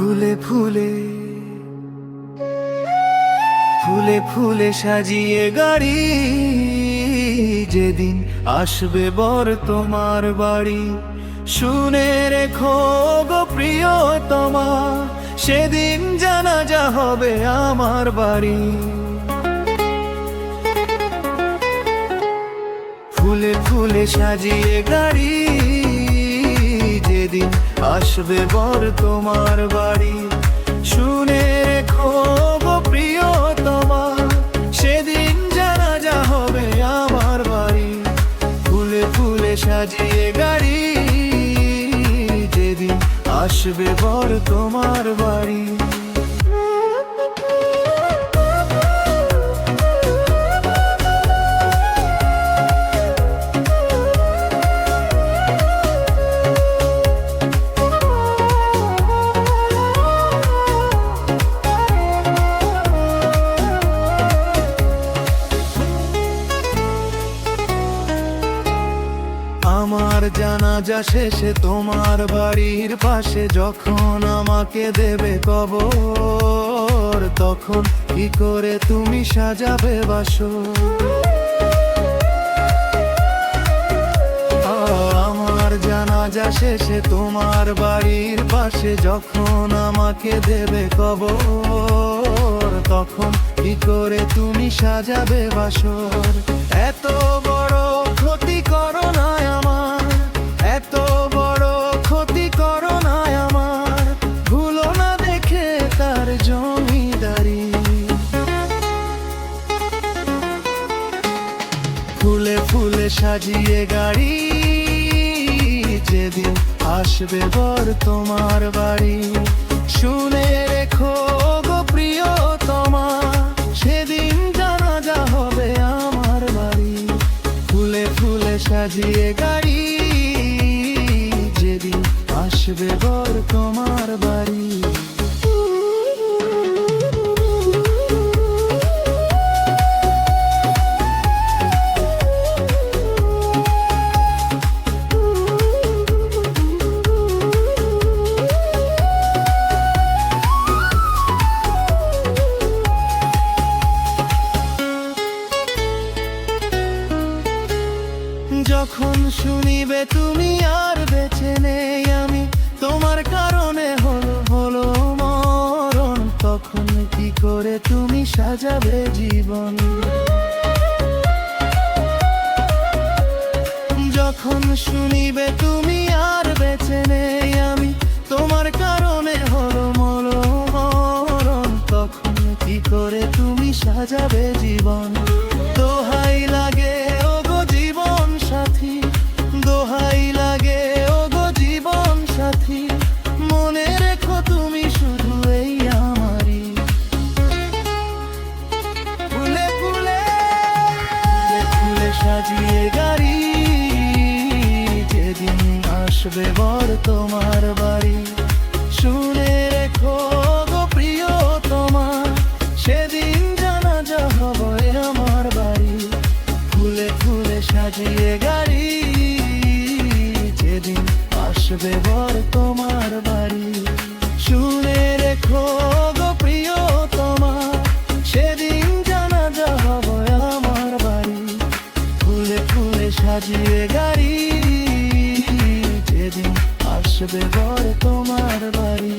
ফুলে ফুলে ফুলে ফুলে সাজিয়ে গাড়ি, যেদিন আসবে বর তোমার বাড়ি। শুনে রেখো গো প্রিয়তমা, সেদিন জানাজা হবে আমার বাড়ি। ফুলে ফুলে সাজিয়ে গাড়ি, যেদিন আসবে বর তোমার বাড়ি। শুনে রেখো গো প্রিয়তমা, সেদিন জানাজা হবে আমার বাড়ি। ফুলে ফুলে সাজিয়ে গাড়ি, যেদিন আসবে বর তোমার বাড়ি। আমার জানাজা শেষে তোমার বাড়ির পাশে যখন আমাকে দেবে কবর, তখন কি করে তুমি সাজাবে বাসর? আমার জানাজা শেষে তোমার বাড়ির পাশে যখন আমাকে দেবে কবর, তখন কি করে তুমি সাজাবে বাসর? এত বড় ক্ষতি করো না আমার, এত বড় ক্ষতি করো না আমার, ভুলো না দেখে তার জমিদারি। ফুলে ফুলে সাজিয়ে গাড়ি, যেদিন আসবে বর তোমার বাড়ি। শুনে রেখো গো প্রিয়তমা, সেদিন জানাজা হবে আমার বাড়ি। ফুলে ফুলে সাজিয়ে গাড়ি, যেদিন আসবে বর তোমার বাড়ি। যখন শুনিবে তুমি আর বেঁচে নেই আমি, তোমার কারণে হলো মরণ, তখন কি করে তুমি সাজাবে জীবন? যখন শুনিবে তুমি আর বেঁচে নেই আমি, তোমার কারণে হলো মরণ, তখন কি করে তুমি সাজাবে জীবন? দোহাই লাগে ও গো জীবন সাথী, দোহাই লাগে ও গো জীবন সাথী, মনে রেখো তুমি শুধু এই আমারই। ফুলে ফুলে ফুলে সাজিয়ে গাড়ি, যেদিন আসবে বর তোমার বাড়ি। শুনে রেখো গো প্রিয়তমা, সেদিন জানাজা হবে আমার বাড়ি। ফুলে ফুলে সাজিয়ে গাড়ি, যেদিন আসবে বর তোমার বাড়ি। শুনে রেখো গো প্রিয়তমা, সেদিন জানাজা হবে আমার বাড়ি। ফুলে ফুলে সাজিয়ে গাড়ি, যেদিন আসবে বর তোমার বাড়ি।